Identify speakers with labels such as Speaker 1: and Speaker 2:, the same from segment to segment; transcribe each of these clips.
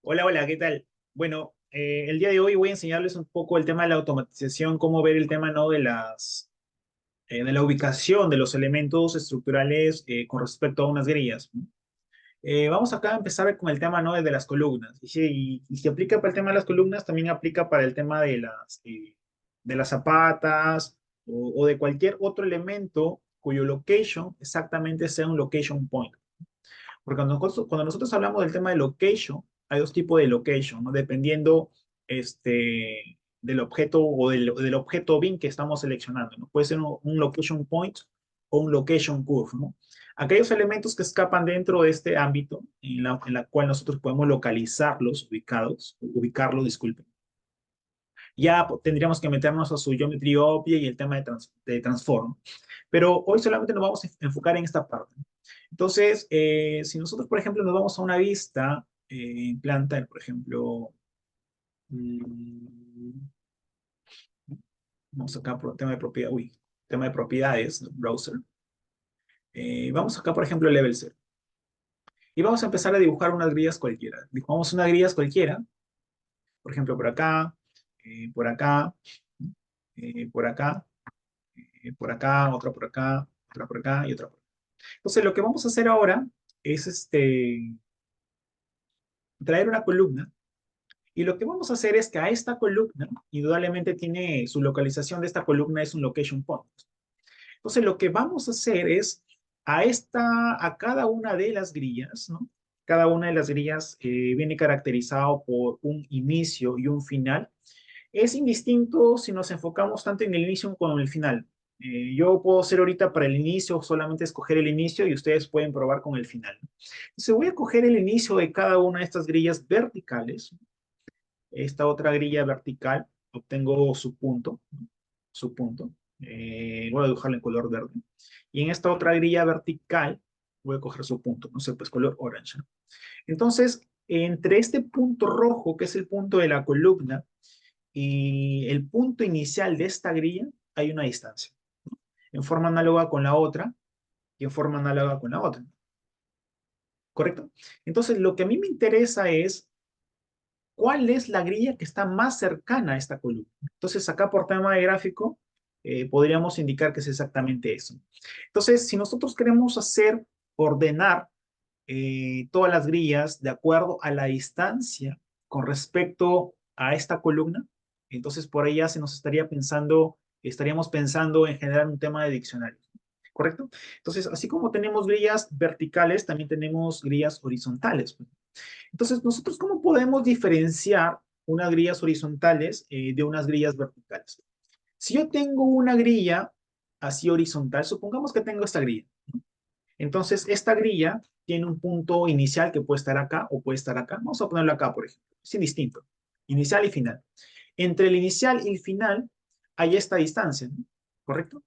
Speaker 1: Hola, hola, ¿qué tal? Bueno, el día de hoy voy a enseñarles un poco el tema de la automatización, cómo ver el tema, ¿no? De la ubicación de los elementos estructurales con respecto a unas grillas, ¿no? Vamos acá a empezar con el tema, ¿no? De las columnas. Y si aplica para el tema de las columnas, también aplica para el tema de las zapatas o de cualquier otro elemento cuyo location exactamente sea un location point. Porque cuando nosotros hablamos del tema de location, hay dos tipos de location, ¿no? Dependiendo del objeto o del objeto bin que estamos seleccionando, ¿no? Puede ser un location point o un location curve, ¿no? Aquellos elementos que escapan dentro de este ámbito en la cual nosotros podemos localizarlos, ubicarlos, disculpen. Ya tendríamos que meternos a su geometría obvia y el tema de transform. Pero hoy solamente nos vamos a enfocar en esta parte. Entonces, si nosotros, por ejemplo, nos vamos a una vista en planta, por ejemplo, mm, vamos acá por tema de propiedad, tema de propiedades, ¿no? Browser. Vamos acá, por ejemplo, level 0. Y vamos a empezar a dibujar unas grillas cualquiera. Dibujamos unas grillas cualquiera, por ejemplo, por acá, por acá, por acá, otra por acá y otra por acá. Entonces, lo que vamos a hacer ahora es traer una columna. Y lo que vamos a hacer es que a esta columna, indudablemente tiene su localización de esta columna es un location point. Entonces, lo que vamos a hacer es a cada una de las grillas, ¿no? Cada una de las grillas viene caracterizado por un inicio y un final. Es indistinto si nos enfocamos tanto en el inicio como en el final. Yo puedo hacer ahorita para el inicio, solamente escoger el inicio y ustedes pueden probar con el final. Entonces voy a coger el inicio de cada una de estas grillas verticales, esta otra grilla vertical, obtengo su punto, ¿no? Su punto. Voy a dibujarlo en color verde. Y en esta otra grilla vertical voy a coger su punto, no sé, pues color orange, ¿no? Entonces, entre este punto rojo, que es el punto de la columna, y el punto inicial de esta grilla, hay una distancia, ¿no? En forma análoga con la otra y en forma análoga con la otra, ¿correcto? Entonces, lo que a mí me interesa es cuál es la grilla que está más cercana a esta columna. Entonces, acá por tema de gráfico, podríamos indicar que es exactamente eso. Entonces, si nosotros queremos ordenar todas las grillas de acuerdo a la distancia con respecto a esta columna, entonces por ahí ya se nos estaríamos pensando en generar un tema de diccionario. ¿Correcto? Entonces, así como tenemos grillas verticales, también tenemos grillas horizontales. Entonces, nosotros, ¿cómo podemos diferenciar unas grillas horizontales de unas grillas verticales? Si yo tengo una grilla así horizontal, supongamos que tengo esta grilla. Entonces, esta grilla tiene un punto inicial que puede estar acá o puede estar acá. Vamos a ponerlo acá, por ejemplo. Es indistinto. Inicial y final. Entre el inicial y el final hay esta distancia, ¿no? ¿Correcto?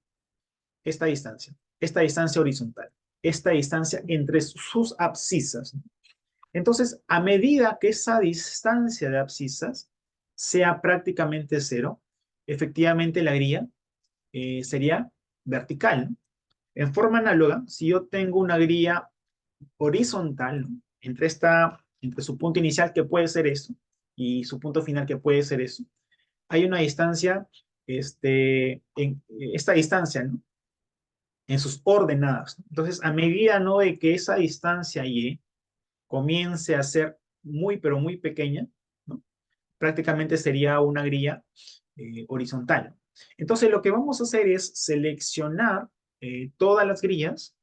Speaker 1: Esta distancia horizontal, esta distancia entre sus abscisas, ¿no? Entonces, a medida que esa distancia de abscisas sea prácticamente cero, efectivamente la grilla sería vertical, ¿no? En forma análoga, si yo tengo una grilla horizontal, ¿no? Entre su punto inicial, que puede ser eso, y su punto final, que puede ser eso, hay una distancia, esta distancia, ¿no? En sus ordenadas, ¿no? Entonces, a medida, ¿no? De que esa distancia y comience a ser muy, pero muy pequeña, ¿no? Prácticamente sería una grilla horizontal. Entonces, lo que vamos a hacer es seleccionar todas las grillas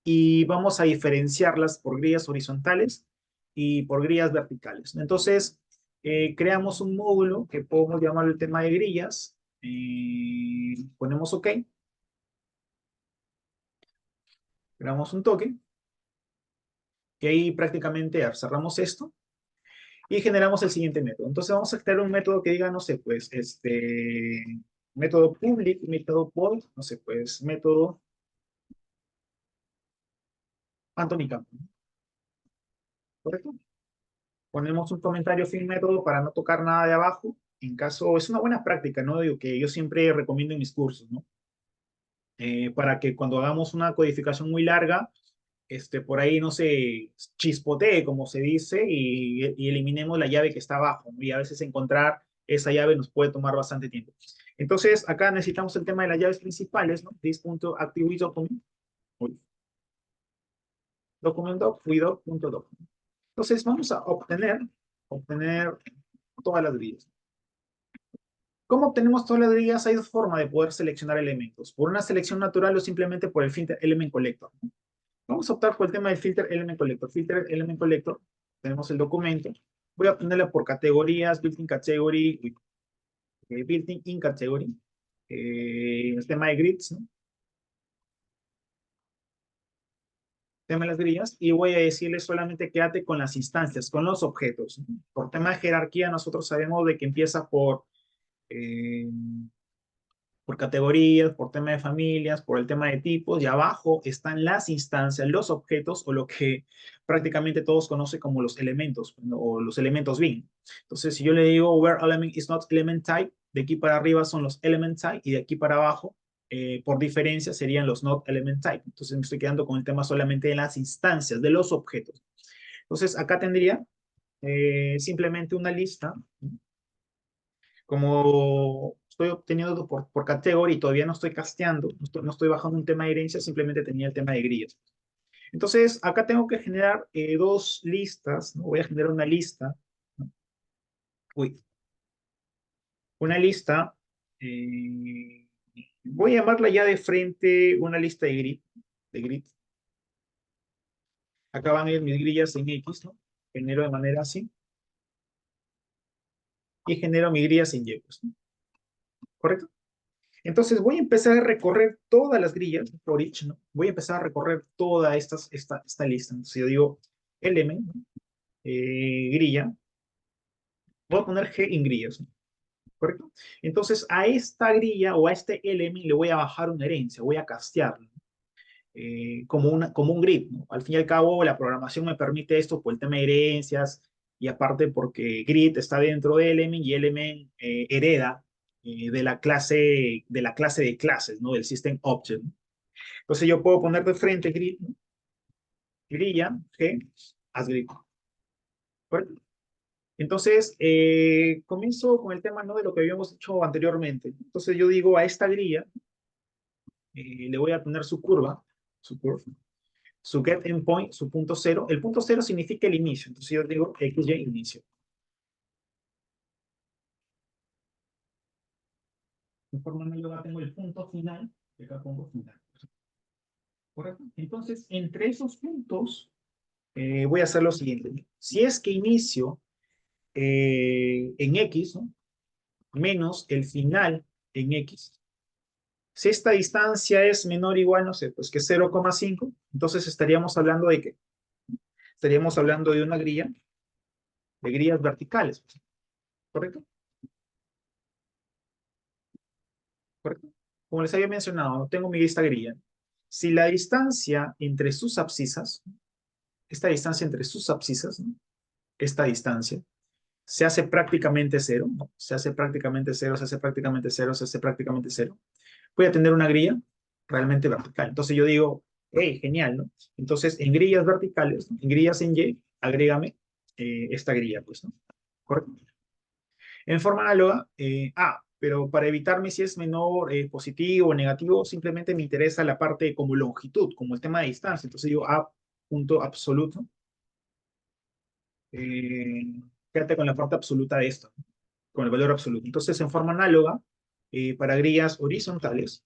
Speaker 1: y vamos a diferenciarlas por grillas horizontales y por grillas verticales. Entonces, creamos un módulo que podemos llamar el tema de grillas. Ponemos OK, creamos un toque, y ahí prácticamente cerramos esto y generamos el siguiente método. Entonces vamos a crear un método que diga, no sé, pues, método public, método poll, no sé, pues, método Anthony Campbell, ¿correcto? Ponemos un comentario fin método para no tocar nada de abajo. En caso, es una buena práctica, ¿no? Digo, que yo siempre recomiendo en mis cursos, ¿no? Para que cuando hagamos una codificación muy larga, por ahí no se chispotee, como se dice, y eliminemos la llave que está abajo, ¿no? Y a veces encontrar esa llave nos puede tomar bastante tiempo. Entonces, acá necesitamos el tema de las llaves principales, ¿no? This.active.document, document.doc. Entonces, vamos a obtener todas las grillas. ¿Cómo obtenemos todas las grillas? Hay dos formas de poder seleccionar elementos. Por una selección natural o simplemente por el filter element collector. Vamos a optar por el tema del filter element collector. Filter element collector, tenemos el documento. Voy a ponerle por categorías, built-in category, built-in category. El tema de grids, ¿no? Tema de las grillas. Y voy a decirle solamente quédate con las instancias, con los objetos, ¿no? Por tema de jerarquía, nosotros sabemos de que empieza eh, por categorías, por tema de familias, por el tema de tipos, y abajo están las instancias, los objetos o lo que prácticamente todos conocen como los elementos, ¿no? O los elementos bin. Entonces, si yo le digo where element is not element type, de aquí para arriba son los element type y de aquí para abajo, por diferencia, serían los not element type. Entonces, me estoy quedando con el tema solamente de las instancias, de los objetos. Entonces, acá tendría simplemente una lista, ¿no? Como estoy obteniendo por categoría y todavía no estoy casteando, no estoy bajando un tema de herencia, simplemente tenía el tema de grillas. Entonces, acá tengo que generar dos listas, ¿no? Voy a generar una lista, ¿no? Uy, una lista, eh, voy a llamarla ya de frente una lista de grid. Acá van a ir mis grillas en X, ¿no? Genero de manera así, y genero mis grillas en Y, pues, ¿no? ¿Correcto? Entonces voy a empezar a recorrer todas las grillas por each, ¿no? Voy a empezar a recorrer toda esta lista. Entonces yo digo element, ¿no? Grilla, voy a poner G en grillas, ¿no? ¿Correcto? Entonces a esta grilla o a este element le voy a bajar una herencia, voy a castearlo, ¿no? Como un grid, ¿no? Al fin y al cabo la programación me permite esto por el tema de herencias y aparte porque grid está dentro de element y element hereda de la clase de clases, ¿no? Del system object, ¿no? Entonces yo puedo poner de frente grid, ¿no? Grilla, G, as grid. ¿Correcto? Entonces, comienzo con el tema, ¿no? De lo que habíamos hecho anteriormente. Entonces yo digo a esta grilla, le voy a poner su get endpoint, su punto cero. El punto cero significa el inicio. Entonces yo digo XY inicio. De forma análoga tengo el punto final, y acá pongo final. ¿Correcto? Entonces, entre esos puntos, voy a hacer lo siguiente. Si es que inicio en X, ¿no? Menos el final en X. Si esta distancia es menor o igual, no sé, pues que 0,5, entonces estaríamos hablando de qué? Estaríamos hablando de una grilla, de grillas verticales, ¿correcto? ¿Correcto? Como les había mencionado, tengo mi lista grilla. Si la distancia entre sus abscisas, esta distancia entre sus abscisas, ¿no? Esta distancia, se hace prácticamente cero, ¿no? Se hace prácticamente cero, se hace prácticamente cero, se hace prácticamente cero. Voy a tener una grilla realmente vertical. Entonces yo digo, hey, genial, ¿no? Entonces en grillas verticales, ¿no? En grillas en Y, agrégame esta grilla, pues, ¿no? ¿Correcto? En forma análoga, pero para evitarme si es menor, positivo o negativo, simplemente me interesa la parte como longitud, como el tema de distancia. Entonces digo A punto absoluto. Eh, Quédate con la parte absoluta de esto, ¿no? Con el valor absoluto. Entonces, en forma análoga, para grillas horizontales,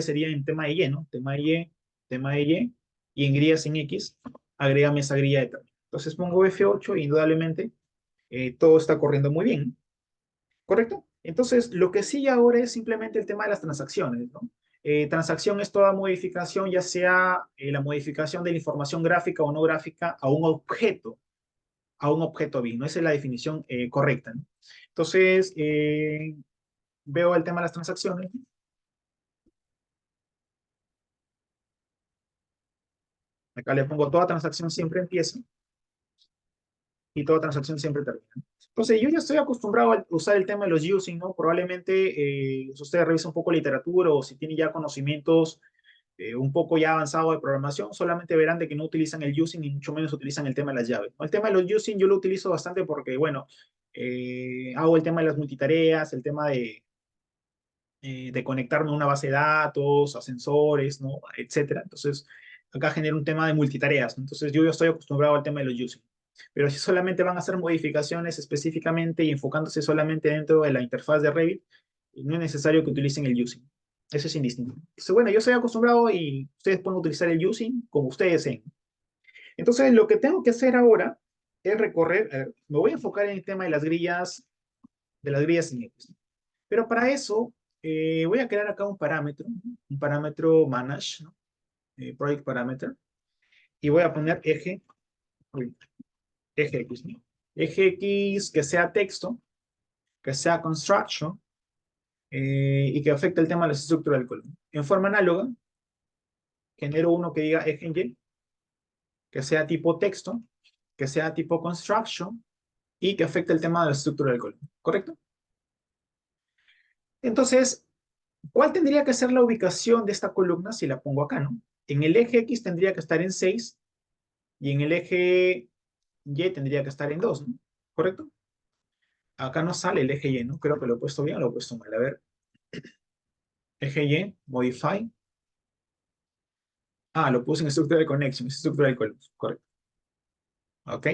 Speaker 1: sería en tema de Y, ¿no? Tema de y en grillas en X, agrégame esa grilla de término. Entonces pongo F8 y indudablemente todo está corriendo muy bien, ¿correcto? Entonces, lo que sigue ahora es simplemente el tema de las transacciones, ¿no? Transacción es toda modificación, ya sea la modificación de la información gráfica o no gráfica a un objeto BIM, ¿no? Esa es la definición correcta, ¿no? Entonces, veo el tema de las transacciones, ¿no? Acá le pongo toda transacción siempre empieza y toda transacción siempre termina. Entonces, yo ya estoy acostumbrado a usar el tema de los using, ¿no? Probablemente si usted revisa un poco literatura o si tiene ya conocimientos un poco ya avanzado de programación, solamente verán de que no utilizan el using ni mucho menos utilizan el tema de las llaves, ¿no? El tema de los using yo lo utilizo bastante porque, bueno, hago el tema de las multitareas, el tema de conectarme a una base de datos, a sensores, ¿no? Etcétera. Entonces, acá genera un tema de multitareas, ¿no? Entonces, yo estoy acostumbrado al tema de los using. Pero si solamente van a hacer modificaciones específicamente y enfocándose solamente dentro de la interfaz de Revit, no es necesario que utilicen el using. Eso es indistinto. Entonces, bueno, yo estoy acostumbrado y ustedes pueden utilizar el using como ustedes deseen. Entonces, lo que tengo que hacer ahora es recorrer, me voy a enfocar en el tema de las grillas sin X. Pero para eso, voy a crear acá un parámetro manage, ¿no? Project parameter, y voy a poner uy, eje X, ¿no? Eje X que sea texto, que sea construction, y que afecte el tema de la estructura del column. En forma análoga, genero uno que diga eje Y, que sea tipo texto, que sea tipo construction, y que afecte el tema de la estructura del column. ¿Correcto? Entonces, ¿cuál tendría que ser la ubicación de esta columna si la pongo acá, ¿no? En el eje X tendría que estar en 6 y en el eje Y tendría que estar en 2, ¿no? ¿Correcto? Acá no sale el eje Y, ¿no? Creo que lo he puesto bien o lo he puesto mal. A ver, eje Y, modify. Ah, lo puse en estructura de connection, es estructura de column, correcto. ¿Ok?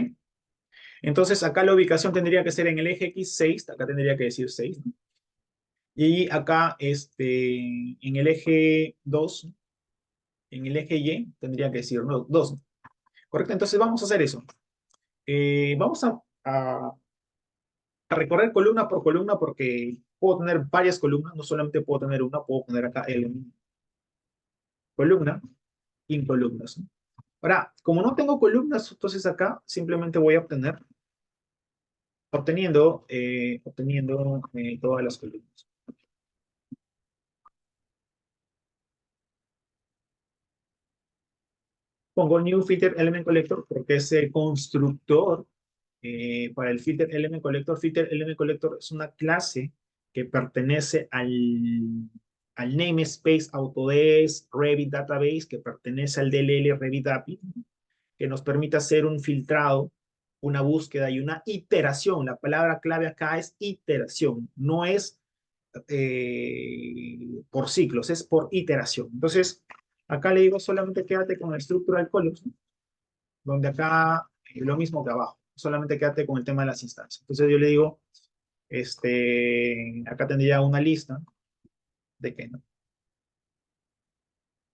Speaker 1: Entonces acá la ubicación tendría que ser en el eje X 6, acá tendría que decir 6, ¿no? Y acá en el eje 2, en el eje Y tendría que decir 2, ¿no? ¿Correcto? Entonces vamos a hacer eso. Vamos a recorrer columna por columna porque puedo tener varias columnas, no solamente puedo tener una, puedo poner acá el columna y columnas, ¿no? Ahora, como no tengo columnas, entonces acá simplemente voy a obteniendo todas las columnas. Pongo New Filter Element Collector porque es el constructor para el Filter Element Collector. Filter Element Collector es una clase que pertenece al namespace Autodesk Revit Database, que pertenece al DLL Revit API, que nos permite hacer un filtrado, una búsqueda y una iteración. La palabra clave acá es iteración, no es por ciclos, es por iteración. Entonces, acá le digo solamente quédate con el structural columns, ¿no? Donde acá lo mismo que abajo, solamente quédate con el tema de las instancias. Entonces yo le digo, acá tendría una lista de qué, ¿no?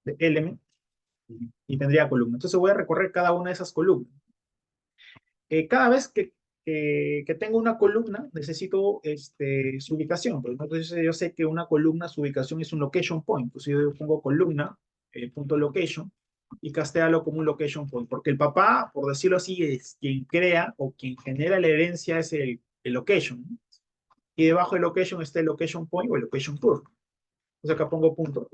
Speaker 1: De element y tendría columna. Entonces voy a recorrer cada una de esas columnas. Cada vez que tengo una columna, necesito su ubicación. Pues, ¿no? Entonces yo sé que una columna, su ubicación es un location point. Entonces yo pongo columna, punto location, y castéalo como un location point. Porque el papá, por decirlo así, es quien crea o quien genera la herencia, es el location, ¿no? Y debajo del location está el location point o el location curve. Entonces acá pongo punto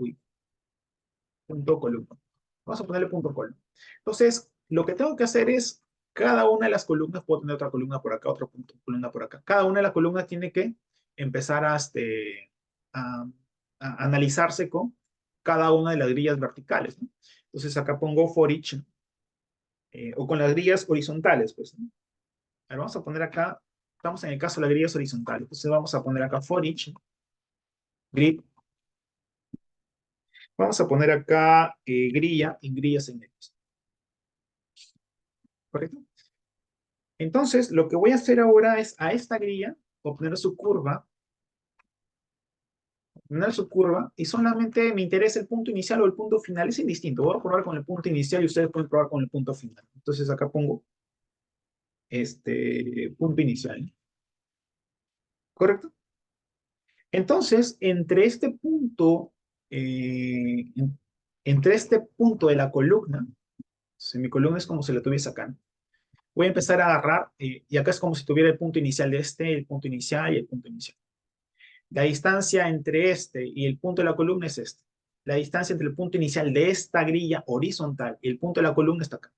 Speaker 1: columna. Vamos a ponerle punto columna. Entonces, lo que tengo que hacer es, cada una de las columnas, puedo tener otra columna por acá, otra punto, columna por acá. Cada una de las columnas tiene que empezar a, a analizarse con cada una de las grillas verticales, ¿no? Entonces acá pongo for each, o con las grillas horizontales, pues, ¿no? A ver, vamos a poner acá, estamos en el caso de las grillas horizontales. Entonces vamos a poner acá for each, grid. Vamos a poner acá grilla en grillas en X, ¿correcto? Entonces, lo que voy a hacer ahora es a esta grilla obtener su curva, y solamente me interesa el punto inicial o el punto final, es indistinto. Voy a probar con el punto inicial y ustedes pueden probar con el punto final. Entonces, acá pongo punto inicial, ¿correcto? Entonces, entre este punto de la columna, si mi columna es como si la tuviese acá, ¿no? Voy a empezar a agarrar, y acá es como si tuviera el punto inicial de el punto inicial y el punto inicial. La distancia entre este y el punto de la columna es este. La distancia entre el punto inicial de esta grilla horizontal y el punto de la columna está acá.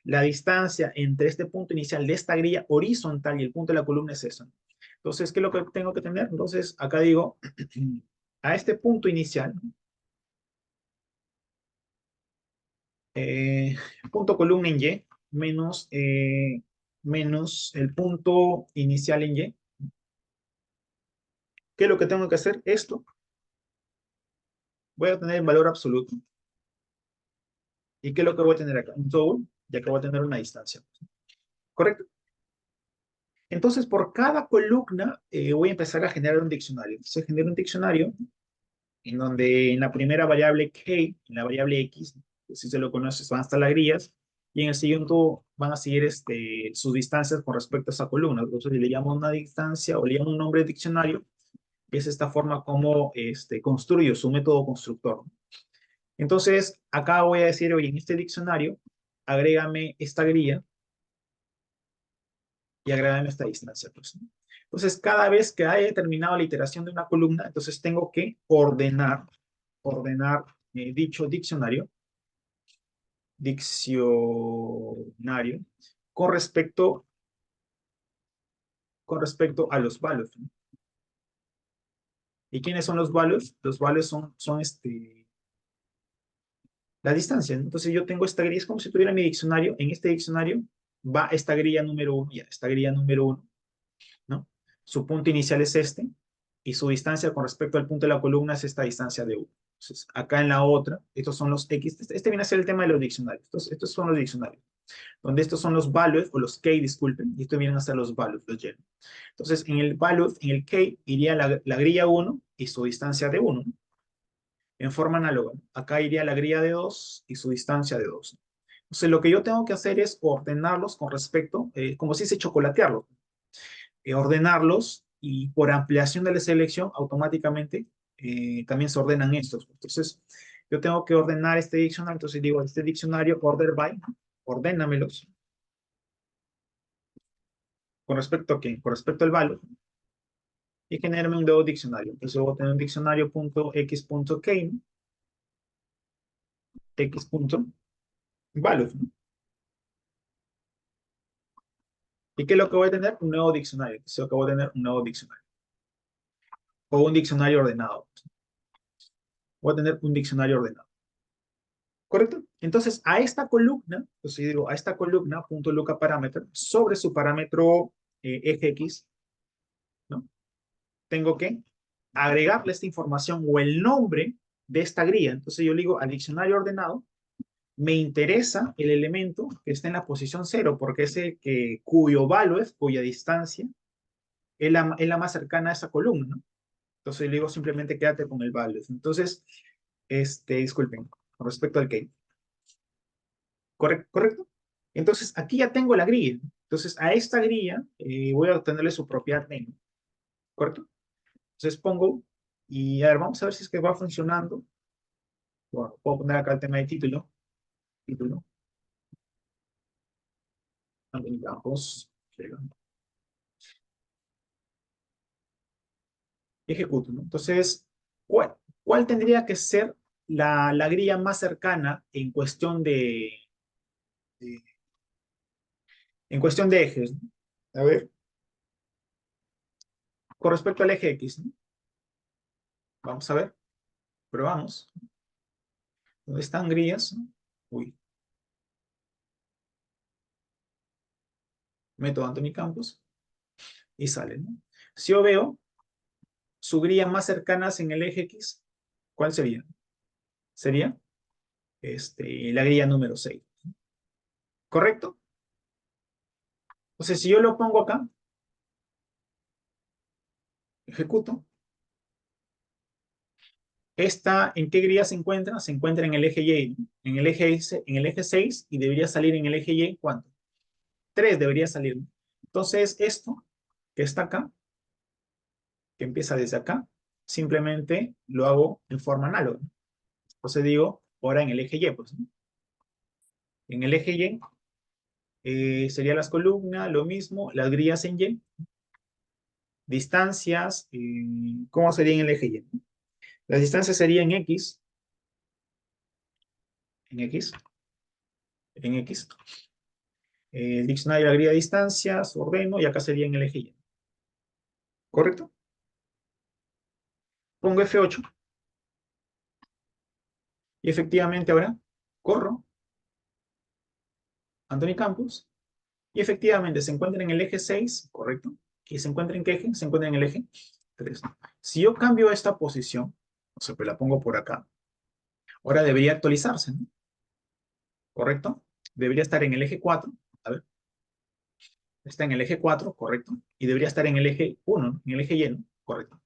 Speaker 1: La distancia entre este punto inicial de esta grilla horizontal y el punto de la columna es eso. Entonces, ¿qué es lo que tengo que tener? Entonces, acá digo, a este punto inicial, eh, punto columna en Y menos el punto inicial en Y. ¿Qué es lo que tengo que hacer? Esto, voy a tener el valor absoluto. ¿Y qué es lo que voy a tener acá? Un double, ya que voy a tener una distancia. ¿Correcto? Entonces, por cada columna voy a empezar a generar un diccionario. Se genera un diccionario en donde en la primera variable k, en la variable x, si se lo conoces, van a estar las grillas, y en el siguiente van a seguir sus distancias con respecto a esa columna. Entonces, le llamo una distancia o le llamo un nombre de diccionario, que es esta forma como construyo su método constructor. Entonces, acá voy a decir, oye, en este diccionario, agrégame esta grilla y agrégame esta distancia, pues, ¿no? Entonces, cada vez que haya terminado la iteración de una columna, entonces tengo que ordenar dicho diccionario con respecto, con respecto a los values, ¿no? ¿Y quiénes son los values? Los values son la distancia, ¿no? Entonces yo tengo esta grilla, es como si tuviera mi diccionario. En este diccionario va esta grilla número uno, ya, esta grilla número uno, ¿no? Su punto inicial es este, y su distancia con respecto al punto de la columna es esta distancia de 1. Entonces, acá en la otra, estos son los X. Este viene a ser el tema de los diccionarios. Estos son los diccionarios, donde estos son los values, o los key, disculpen, y estos vienen a ser los values, los y. Entonces, en el value, en el key, iría la grilla 1 y su distancia de 1, ¿no? En forma análoga. Acá iría la grilla de 2 y su distancia de 2. Entonces, lo que yo tengo que hacer es ordenarlos con respecto, como si se chocolatearlos, ordenarlos, y por ampliación de la selección, automáticamente también se ordenan estos. Entonces, yo tengo que ordenar este diccionario. Entonces, digo, este diccionario, order by, ordénamelos. ¿Con respecto a qué? Con respecto al valor, y generarme un nuevo diccionario. Entonces voy a tener un diccionario.x.key, x.value, ¿no? ¿Y qué es lo que voy a tener? Un nuevo diccionario. Entonces lo que voy a tener un nuevo diccionario. O un diccionario ordenado. Voy a tener un diccionario ordenado. ¿Correcto? Entonces, a esta columna, entonces yo digo, a esta columna, punto loca parámetro, sobre su parámetro eje X, ¿no? Tengo que agregarle esta información o el nombre de esta grilla. Entonces yo le digo al diccionario ordenado, me interesa el elemento que está en la posición cero, porque es el cuyo value, cuya distancia, es la más cercana a esa columna, ¿no? Entonces le digo simplemente quédate con el value. Entonces, disculpen, con respecto al key. ¿Correcto? Entonces, aquí ya tengo la grilla. Entonces, a esta grilla voy a obtenerle su propiedad name. ¿Correcto? Entonces pongo, y a ver, vamos a ver si es que va funcionando. Bueno, puedo poner acá el tema de título, campos, ejecuto, ¿no? Entonces, ¿cuál tendría que ser la grilla más cercana en cuestión de- en cuestión de ejes, ¿no? A ver, con respecto al eje X, ¿no? Vamos a ver, probamos. ¿Dónde están grillas? ¿No? Uy, meto Anthony Campos y sale, ¿no? Si yo veo su grilla más cercanas en el eje X, ¿cuál sería? Sería la grilla número 6. ¿Correcto? Entonces, si yo lo pongo acá, ejecuto, ¿en qué grilla se encuentra? Se encuentra en el eje Y, ¿no? En el eje 6, y debería salir en el eje Y, ¿cuánto? 3 debería salir, ¿no? Entonces, esto que está acá, que empieza desde acá, simplemente lo hago en forma análoga. Entonces digo, ahora en el eje Y, pues, ¿no? En el eje Y serían las columnas, lo mismo, las grillas en Y, distancias, ¿cómo sería en el eje Y? Las distancias serían en X, en X. El diccionario agrega distancias, ordeno, y acá sería en el eje Y. ¿Correcto? Pongo F8 y efectivamente ahora corro Anthony Campos, y efectivamente se encuentra en el eje 6, ¿correcto? ¿Y se encuentra en qué eje? Se encuentra en el eje 3. Si yo cambio esta posición, o sea, pues la pongo por acá, ahora debería actualizarse, ¿no? ¿Correcto? Debería estar en el eje 4, a ver, está en el eje 4, ¿correcto? Y debería estar en el eje 1, ¿no? En el eje Y, ¿no? ¿Correcto?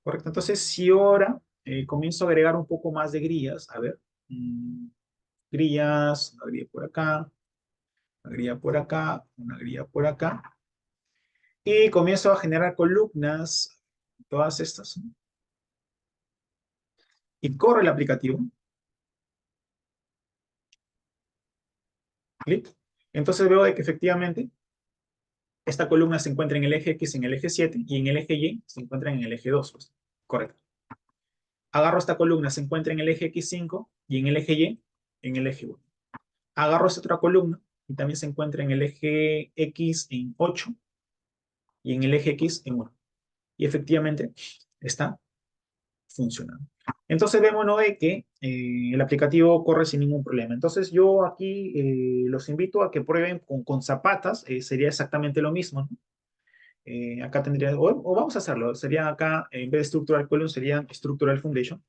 Speaker 1: Correcto. Entonces, si ahora comienzo a agregar un poco más de grillas, a ver, mm, grillas, una grilla por acá, una grilla por acá, una grilla por acá, y comienzo a generar columnas, todas estas, ¿no? Y corre el aplicativo, clic. Entonces veo de que efectivamente esta columna se encuentra en el eje X, en el eje 7, y en el eje Y se encuentra en el eje 2, pues. Correcto. Agarro esta columna, se encuentra en el eje X5 y en el eje Y, en el eje 1. Agarro esta otra columna y también se encuentra en el eje X en 8 y en el eje X en 1. Y efectivamente está funcionando. Entonces vemos, ¿no?, de que el aplicativo corre sin ningún problema. Entonces yo aquí los invito a que prueben con zapatas, sería exactamente lo mismo, ¿no? Acá tendría, o vamos a hacerlo, sería acá, en vez de Structural Column, sería Structural Foundation.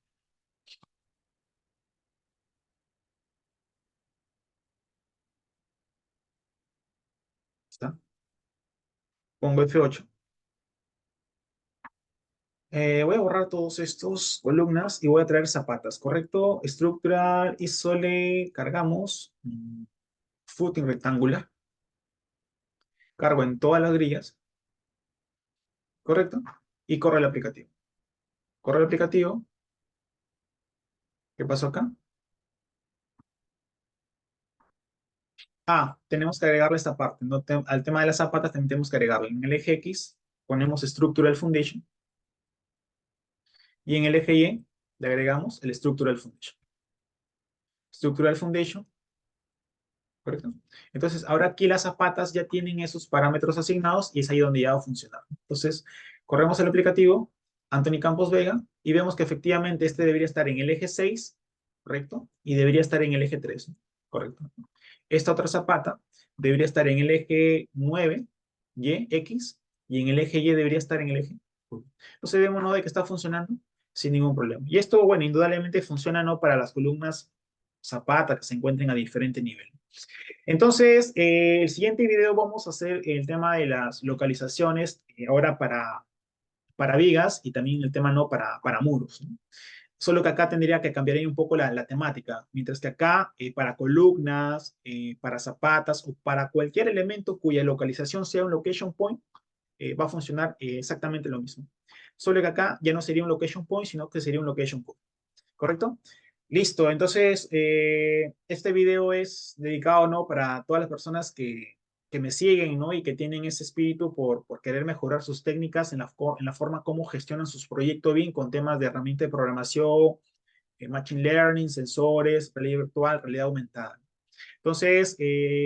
Speaker 1: ¿Está? Pongo F8. Voy a borrar todos estos columnas y voy a traer zapatas, ¿correcto? Structural, isole, cargamos, footing rectangular, cargo en todas las grillas, ¿correcto? Y corre el aplicativo. Corre el aplicativo, ¿qué pasó acá? Ah, tenemos que agregarle esta parte, ¿no? Al tema de las zapatas también tenemos que agregarle. En el eje X ponemos Structural Foundation y en el eje Y le agregamos el Structural Foundation. Structural Foundation, ¿correcto? Entonces, ahora aquí las zapatas ya tienen esos parámetros asignados y es ahí donde ya va a funcionar. Entonces, corremos el aplicativo, Anthony Campos Vega, y vemos que efectivamente este debería estar en el eje 6, ¿correcto? Y debería estar en el eje 3, ¿no? ¿Correcto? Esta otra zapata debería estar en el eje 9, Y, X, y en el eje Y debería estar en el eje. Entonces vemos, ¿no?, de que está funcionando sin ningún problema. Y esto, bueno, indudablemente funciona, ¿no?, para las columnas zapata que se encuentren a diferente nivel. Entonces, el siguiente video vamos a hacer el tema de las localizaciones, ahora para vigas y también el tema no para muros, ¿no? Solo que acá tendría que cambiar ahí un poco la temática, mientras que acá para columnas, para zapatas o para cualquier elemento cuya localización sea un location point, va a funcionar exactamente lo mismo. Solo que acá ya no sería un location point, sino que sería un location point. ¿Correcto? Listo, entonces este video es dedicado, ¿no?, para todas las personas que me siguen, ¿no?, y que tienen ese espíritu por querer mejorar sus técnicas en la forma como gestionan sus proyectos bien con temas de herramienta de programación, machine learning, sensores, realidad virtual, realidad aumentada. Entonces,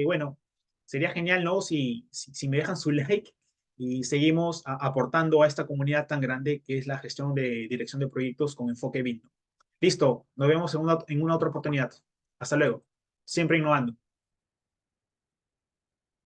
Speaker 1: bueno, sería genial, ¿no?, si me dejan su like y seguimos aportando a esta comunidad tan grande que es la gestión de dirección de proyectos con enfoque BIM. Listo, nos vemos en una otra oportunidad. Hasta luego. Siempre innovando.